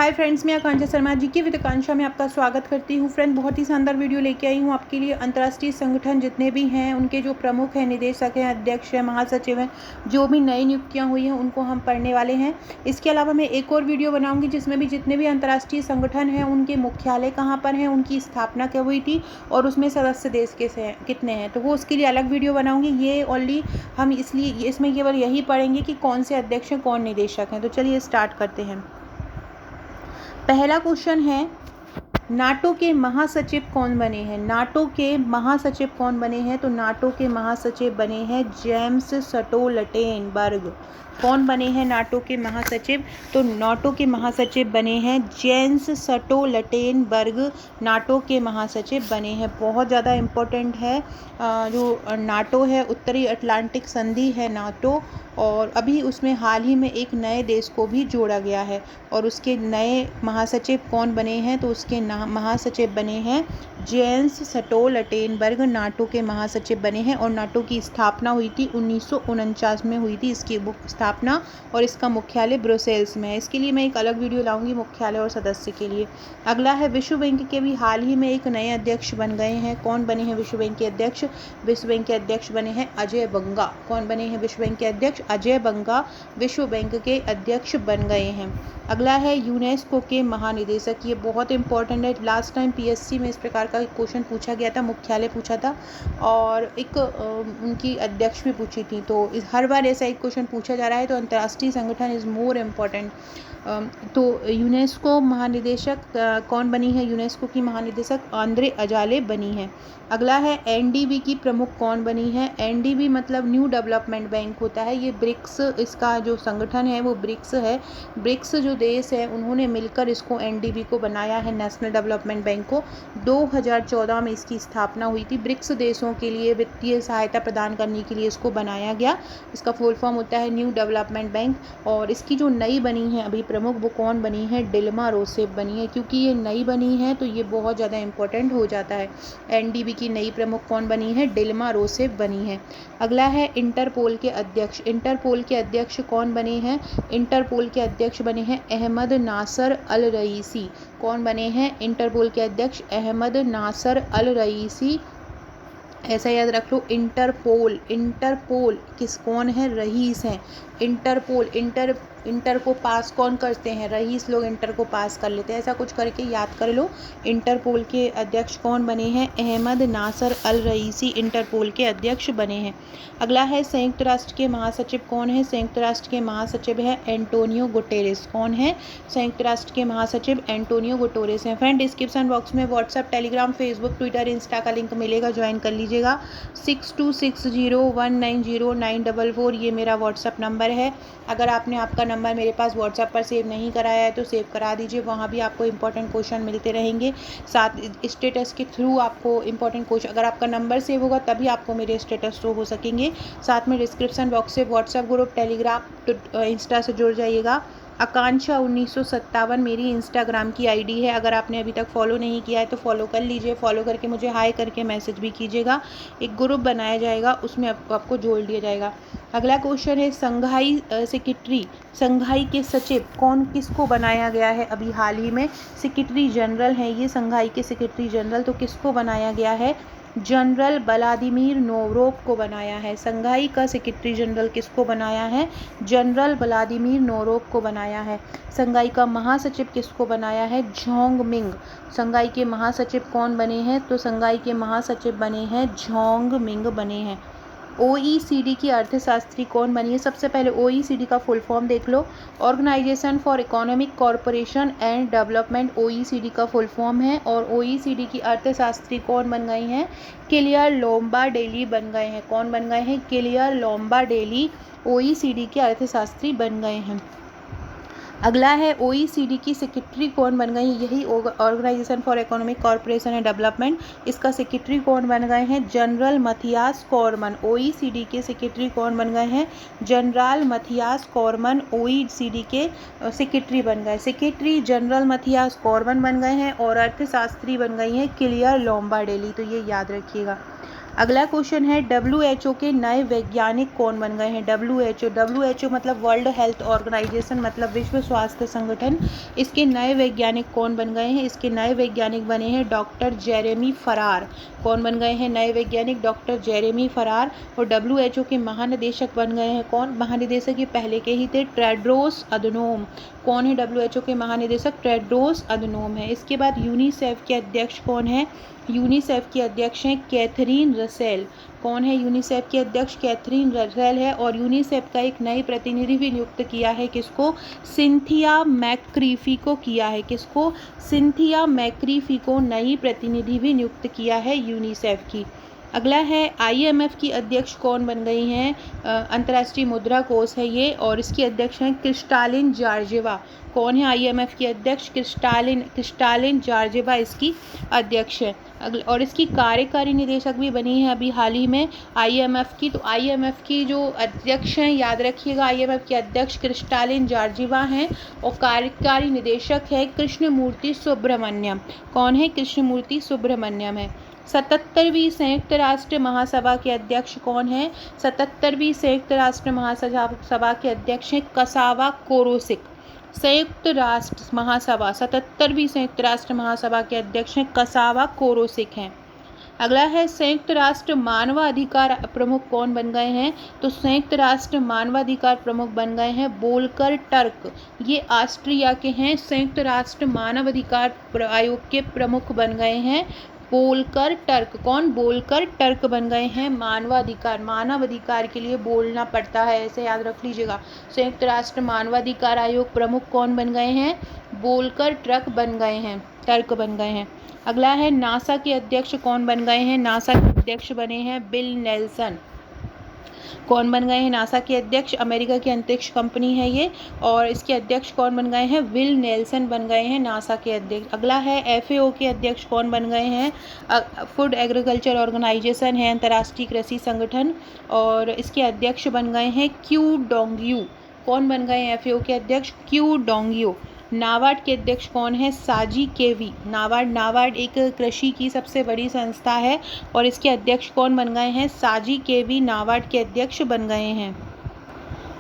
Hi friends, मैं आकांक्षा शर्मा जी की with आकांक्षा में आपका स्वागत करती हूँ। फ्रेंड, बहुत ही शानदार वीडियो लेके आई हूँ आपके लिए। अंतर्राष्ट्रीय संगठन जितने भी हैं उनके जो प्रमुख हैं, निदेशक हैं, अध्यक्ष हैं, महासचिव हैं, जो भी नई नियुक्तियाँ हुई हैं उनको हम पढ़ने वाले हैं। इसके अलावा मैं एक और वीडियो बनाऊँगी जिसमें भी जितने भी अंतर्राष्ट्रीय संगठन हैं उनके मुख्यालय कहाँ पर हैं, उनकी स्थापना कब हुई थी और उसमें सदस्य देश कितने हैं, तो वो उसके लिए अलग वीडियो बनाऊँगी। ये ओनली हम इसलिए इसमें केवल यही पढ़ेंगे कि कौन से अध्यक्ष हैं, कौन निदेशक हैं। तो चलिए स्टार्ट करते हैं। पहला क्वेश्चन है, नाटो के महासचिव कौन बने हैं? नाटो के महासचिव कौन बने हैं? तो नाटो के महासचिव बने हैं जेम्स स्टोल्टेनबर्ग। कौन बने हैं नाटो के महासचिव? तो नाटो के महासचिव बने हैं जेम्स स्टोल्टेनबर्ग। नाटो के महासचिव बने हैं। बहुत ज़्यादा इम्पोर्टेंट है। जो नाटो है, उत्तरी अटलांटिक संधि है नाटो, और अभी उसमें हाल ही में एक नए देश को भी जोड़ा गया है। और उसके नए महासचिव कौन बने हैं? तो उसके महासचिव बने हैं जेम्स स्टोल्टेनबर्ग। नाटो के महासचिव बने हैं। और नाटो की स्थापना हुई थी 1949 में हुई थी इसकी स्थापना, और इसका मुख्यालय ब्रुसेल्स में है। इसके लिए मैं एक अलग वीडियो लाऊंगी मुख्यालय और सदस्य के लिए। अगला है, विश्व बैंक के भी हाल ही में एक नए अध्यक्ष बन गए हैं। कौन बने हैं विश्व बैंक के अध्यक्ष? विश्व बैंक के अध्यक्ष बने हैं अजय बंगा। कौन बने हैं विश्व बैंक के अध्यक्ष? अजय बंगा विश्व बैंक के अध्यक्ष बन गए हैं। अगला है, यूनेस्को के महानिदेशक। ये बहुत इंपॉर्टेंट है। लास्ट टाइम पीएससी में इस प्रकार का क्वेश्चन पूछा गया था, मुख्यालय पूछा था और एक उनकी अध्यक्ष भी पूछी थी। तो हर बार ऐसा एक क्वेश्चन पूछा जा रहा है, तो अंतर्राष्ट्रीय संगठन इज़ मोर इम्पॉर्टेंट। तो यूनेस्को महानिदेशक कौन बनी है? यूनेस्को की महानिदेशक आंद्रे अजाले बनी है। अगला है, एनडीबी की प्रमुख कौन बनी है? एनडीबी मतलब न्यू डेवलपमेंट बैंक होता है। ये ब्रिक्स, इसका जो संगठन है वो ब्रिक्स है। ब्रिक्स जो देश है उन्होंने मिलकर इसको एनडीबी को बनाया है, नेशनल डेवलपमेंट बैंक को। 2014 में इसकी स्थापना हुई थी। ब्रिक्स देशों के लिए वित्तीय सहायता प्रदान करने के लिए इसको बनाया गया। इसका फुल फॉर्म होता है न्यू डेवलपमेंट बैंक। और इसकी जो नई बनी है अभी प्रमुख, वो कौन बनी है? डिल्मा रूसेफ बनी है। क्योंकि ये नई बनी है तो ये बहुत ज़्यादा इंपॉर्टेंट हो जाता है। एनडीबी की नई प्रमुख कौन बनी है? डिल्मा रूसेफ बनी है। अगला है, इंटरपोल के अध्यक्ष। इंटरपोल के अध्यक्ष कौन बने हैं? इंटरपोल के अध्यक्ष बने हैं अहमद नासर अल रईसी। कौन बने हैं इंटरपोल के अध्यक्ष? अहमद नासर अल रईसी। ऐसा याद रख लो, इंटरपोल, इंटरपोल कौन है? रईस हैं। इंटरपोल, इंटर को पास कौन करते हैं? रईस लोग इंटर को पास कर लेते हैं। ऐसा कुछ करके याद कर लो। इंटरपोल के अध्यक्ष कौन बने हैं? अहमद नासर अल रईसी इंटरपोल के अध्यक्ष बने हैं। अगला है, संयुक्त राष्ट्र के महासचिव कौन है? संयुक्त राष्ट्र के महासचिव है एंटोनियो गुटेरेस। कौन है संयुक्त राष्ट्र के महासचिव? एंटोनियो गुटेरेस हैं। फ्रेंड, डिस्क्रिप्शन बॉक्स में WhatsApp, Telegram, Facebook, Twitter, Insta का लिंक मिलेगा, ज्वाइन कर लीजिएगा। 6260190944 ये मेरा व्हाट्सएप नंबर है। अगर आपने आपका नंबर मेरे पास व्हाट्सएप पर सेव नहीं कराया है तो सेव करा दीजिए। वहाँ भी आपको इंपॉर्टेंट क्वेश्चन मिलते रहेंगे। साथ स्टेटस के थ्रू आपको इंपॉर्टेंट क्वेश्चन, अगर आपका नंबर सेव होगा तभी आपको मेरे स्टेटस शो हो सकेंगे। साथ में डिस्क्रिप्शन बॉक्स से व्हाट्सएप ग्रुप, टेलीग्राम, इंस्टा से जुड़ जाइएगा। आकांक्षा 1957 मेरी इंस्टाग्राम की आईडी है। अगर आपने अभी तक फॉलो नहीं किया है तो फॉलो कर लीजिए। फॉलो करके मुझे हाय करके मैसेज भी कीजिएगा। एक ग्रुप बनाया जाएगा, उसमें आपको जोड़ दिया जाएगा। अगला क्वेश्चन है, संघाई सेक्रेटरी, संघाई के सचिव किसको बनाया गया है? अभी हाल ही में सेक्रेटरी जनरल हैं ये संघाई के सेक्रेटरी जनरल। तो किसको बनाया गया है? जनरल व्लादिमीर नोवरोव को बनाया है। संघाई का सेक्रेटरी जनरल किसको बनाया है? जनरल व्लादिमीर नोवरोव को बनाया है। संघाई का महासचिव किसको बनाया है? Zhong Ming. संघाई के महासचिव कौन बने हैं? तो संघाई के महासचिव बने हैं झोंग मिंग बने हैं। OECD की अर्थशास्त्री कौन बनी है? सबसे पहले OECD का फुल फॉर्म देख लो, organisation for economic corporation and development. OECD का फुल फॉर्म है। और OECD की अर्थशास्त्री कौन बन गई हैं? क्लेयर लोम्बार्डेली बन गए हैं। कौन बन गए हैं? क्लेयर लोम्बार्डेली OECD के अर्थशास्त्री बन गए हैं। अगला है, OECD की सेक्रेटरी कौन बन गई? यही organisation for economic corporation and development, इसका सेक्रेटरी कौन बन गए हैं? General Mathias Cormann. OECD के सेक्रेटरी कौन बन गए हैं? जनरल मथियास कॉरमन OECD के सेक्रेटरी बन गए। सेक्रेटरी जनरल मथियास कॉरमन बन गए हैं और अर्थशास्त्री बन गई हैं क्लेयर लोम्बार्डेली। तो ये याद रखिएगा। अगला क्वेश्चन है WHO के नए वैज्ञानिक कौन बन गए हैं। WHO मतलब वर्ल्ड हेल्थ ऑर्गेनाइजेशन, मतलब विश्व स्वास्थ्य संगठन। इसके नए वैज्ञानिक कौन बन गए हैं। इसके नए वैज्ञानिक बने हैं डॉक्टर जेरेमी फरार। कौन बन गए हैं नए वैज्ञानिक? डॉक्टर जेरेमी फरार। और WHO के महानिदेशक बन गए हैं कौन? महानिदेशक ये पहले के ही थे, टेड्रोस अधनोम। कौन है WHO के महानिदेशक? टेड्रोस अधनोम है। इसके बाद यूनिसेफ के अध्यक्ष कौन है? यूनिसेफ की अध्यक्ष हैं कैथरीन रसेल। कौन है यूनिसेफ की अध्यक्ष? कैथरीन रसेल है। और यूनिसेफ का एक नई प्रतिनिधि भी नियुक्त किया है, किसको? सिंथिया मैक्रीफी को किया है। किसको? सिंथिया मैक्रीफी को नई प्रतिनिधि भी नियुक्त किया है यूनिसेफ की। अगला है IMF की अध्यक्ष कौन बन गई हैं? अंतर्राष्ट्रीय मुद्रा कोष है ये, और इसकी अध्यक्ष हैं क्रिस्टालिन जॉर्जिवा। कौन है IMF की अध्यक्ष? क्रिस्टालिन जॉर्जिवा इसकी अध्यक्ष है। और इसकी कार्यकारी निदेशक भी बनी है अभी हाल ही में IMF की। तो IMF की जो अध्यक्ष हैं, याद रखिएगा, IMF के अध्यक्ष क्रिस्टालिन जॉर्जिवा हैं और कार्यकारी निदेशक है कृष्णमूर्ति सुब्रमण्यम। कौन है? कृष्णमूर्ति सुब्रमण्यम है। 77वीं संयुक्त राष्ट्र महासभा के अध्यक्ष कौन है? 77वीं संयुक्त राष्ट्र महासभा के अध्यक्ष हैं कसावा कोरोसिक। संयुक्त राष्ट्र महासभा 77वीं संयुक्त राष्ट्र महासभा के अध्यक्ष हैं कसावा कोरोसिक हैं। अगला है संयुक्त राष्ट्र मानवाधिकार प्रमुख कौन बन गए हैं? तो संयुक्त राष्ट्र मानवाधिकार प्रमुख बन गए हैं वोल्कर टर्क। ये ऑस्ट्रिया के हैं। संयुक्त राष्ट्र मानवाधिकार आयोग के प्रमुख बन गए हैं वोल्कर टर्क। कौन? वोल्कर टर्क बन गए हैं। मानवाधिकार के लिए बोलना पड़ता है, ऐसे याद रख लीजिएगा। संयुक्त राष्ट्र मानवाधिकार आयोग प्रमुख कौन बन गए हैं? वोल्कर टर्क बन गए हैं। अगला है नासा के अध्यक्ष कौन बन गए हैं? नासा के अध्यक्ष बने हैं बिल नेल्सन। कौन बन गए हैं नासा के अध्यक्ष? अमेरिका की अंतरिक्ष कंपनी है ये, और इसके अध्यक्ष कौन बन गए हैं? विल नेल्सन बन गए हैं नासा के अध्यक्ष। अगला है FAO के अध्यक्ष कौन बन गए हैं? फूड एग्रीकल्चर ऑर्गेनाइजेशन है, अंतर्राष्ट्रीय कृषि संगठन, और इसके अध्यक्ष बन गए हैं क्यू डोंगयू। कौन बन गए हैं FAO के अध्यक्ष? क्यू डोंगयू। नाबार्ड के अध्यक्ष कौन है? साजी केवी। नाबार्ड एक कृषि की सबसे बड़ी संस्था है, और इसके अध्यक्ष कौन बन गए हैं? साजी केवी नाबार्ड के अध्यक्ष बन गए हैं।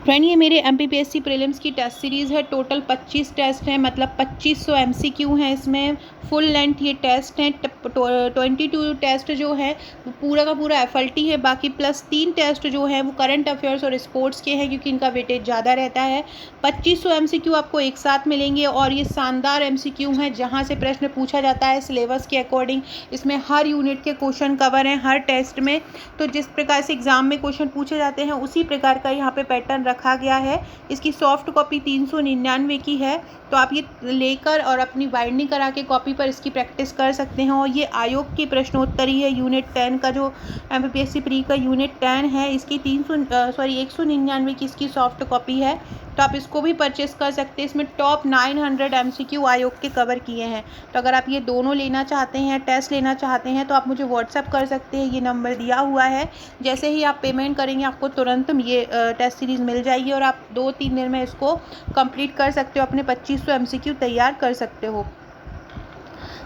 फ्रेंड, ये मेरे MPPSC प्रीलिम्स की टेस्ट सीरीज़ है। टोटल 25 टेस्ट हैं, मतलब 2500 MCQ हैं इसमें। फुल लेंथ ये टेस्ट हैं। 22 टेस्ट जो है वो पूरा का पूरा FLT है। बाकी प्लस 3 टेस्ट जो हैं वो करंट अफेयर्स और स्पोर्ट्स के हैं, क्योंकि इनका वेटेज ज़्यादा रहता है। 2500 MCQ आपको एक साथ मिलेंगे, और ये शानदार MCQ हैं जहाँ से प्रश्न पूछा जाता है सिलेबस के अकॉर्डिंग। इसमें हर यूनिट के क्वेश्चन कवर हैं हर टेस्ट में। तो जिस प्रकार से एग्ज़ाम में क्वेश्चन पूछे जाते हैं उसी प्रकार का यहाँ पे पैटर्न रखा गया है। इसकी सॉफ्ट कॉपी 399 की है, तो आप ये लेकर और अपनी बाइंडिंग करा के कॉपी पर इसकी प्रैक्टिस कर सकते हैं। और ये आयोग की प्रश्नोत्तरी है, यूनिट 10 का, जो MPPSC प्री का यूनिट 10 है, इसकी 199 की इसकी सॉफ्ट कॉपी है। तो आप इसको भी परचेस कर सकते हैं। इसमें टॉप 900 MCQ आयोग के कवर किए हैं। तो अगर आप ये दोनों लेना चाहते हैं, टेस्ट लेना चाहते हैं, तो आप मुझे व्हाट्सअप कर सकते हैं, ये नंबर दिया हुआ है। जैसे ही आप पेमेंट करेंगे आपको तुरंत ये टेस्ट सीरीज़ मिल जाएगी, और आप 2-3 दिन में इसको कंप्लीट कर सकते हो, अपने 2500 MCQ तैयार कर सकते हो।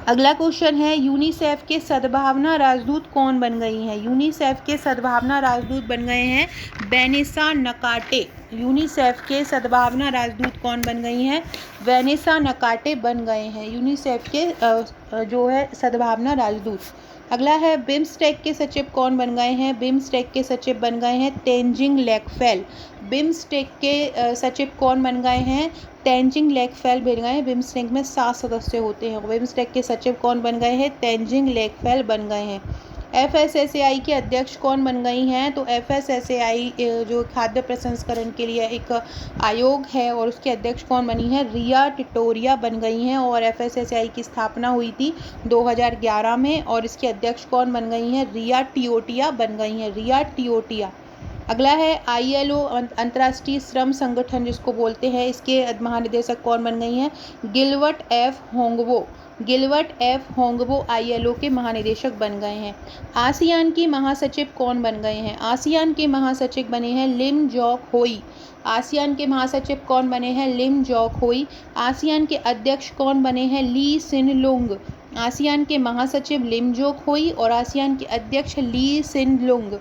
अगला क्वेश्चन है यूनिसेफ के सद्भावना राजदूत कौन बन गई हैं? यूनिसेफ के सद्भावना राजदूत बन गए हैं वेनेसा नकाटे। यूनिसेफ के सद्भावना राजदूत कौन बन गई हैं? वेनेसा नकाटे बन गए हैं यूनिसेफ के जो है सद्भावना राजदूत। अगला है बिम्स्टेक के सचिव कौन बन गए हैं? बिम्स्टेक के सचिव बन गए हैं तेंजिंग लेकफेल। बिम्स्टेक के सचिव कौन बन गए हैं? तेंजिंग लेकफेल बन गए हैं। बिम्स्टेक में 7 सदस्य होते हैं। बिम्स्टेक के सचिव कौन बन गए हैं? तेंजिंग लेकफेल बन गए हैं। FSSAI के अध्यक्ष कौन बन गई हैं? तो FSSAI जो खाद्य प्रसंस्करण के लिए एक आयोग है, और उसके अध्यक्ष कौन बनी है? रिया टिटोरिया बन गई हैं। और FSSAI की स्थापना हुई थी 2011 में, और इसके अध्यक्ष कौन बन गई हैं? रिया टियोटिया बन गई हैं। रिया टियोटिया। अगला है ILO अंतर्राष्ट्रीय श्रम संगठन जिसको बोलते हैं, इसके महानिदेशक कौन बन गई हैं? Gilbert F Houngbo. Gilbert F Houngbo ILO के महानिदेशक बन गए हैं। आसियान की महासचिव कौन बन गए हैं? आसियान के महासचिव बने हैं लिम जॉक होई। आसियान के महासचिव कौन बने हैं? लिम जॉक होई। आसियान के अध्यक्ष कौन बने हैं? ली सिन लुंग। आसियान के महासचिव लिम जोक होई और आसियान के अध्यक्ष ली सिन लुंग।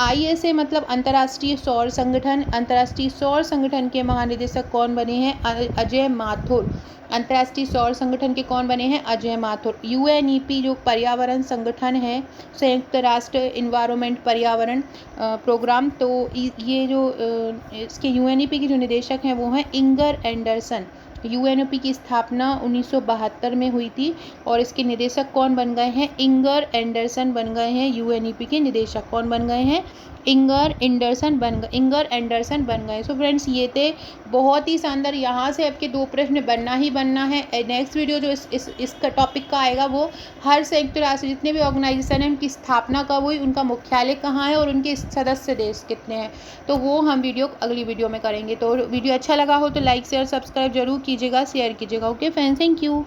ISA मतलब अंतर्राष्ट्रीय सौर संगठन। अंतर्राष्ट्रीय सौर संगठन के महानिदेशक कौन बने हैं? अजय माथुर। अंतर्राष्ट्रीय सौर संगठन के कौन बने हैं? अजय माथुर। UNEP जो पर्यावरण संगठन है, संयुक्त राष्ट्र इन्वायरमेंट पर्यावरण प्रोग्राम, तो ये जो इसके UNEP के जो निदेशक हैं वो हैं इंगर एंडरसन। UNEP की स्थापना 1972 में हुई थी और इसके निदेशक कौन बन गए हैं? इंगर एंडरसन बन गए हैं। UNEP के निदेशक कौन बन गए हैं? इंगर एंडरसन बन गए। सो फ्रेंड्स, ये थे बहुत ही शानदार। यहाँ से आपके 2 प्रश्न बनना ही बनना है। नेक्स्ट वीडियो जो इसका टॉपिक का आएगा वो हर संयुक्त राष्ट्र जितने भी ऑर्गेनाइजेशन है उनकी स्थापना कब हुई, उनका मुख्यालय कहाँ है और उनके सदस्य देश कितने हैं, तो वो हम अगली वीडियो में करेंगे। तो वीडियो अच्छा लगा हो तो लाइक शेयर सब्सक्राइब जरूर कीजिएगा, शेयर कीजिएगा। Okay friends, thank you.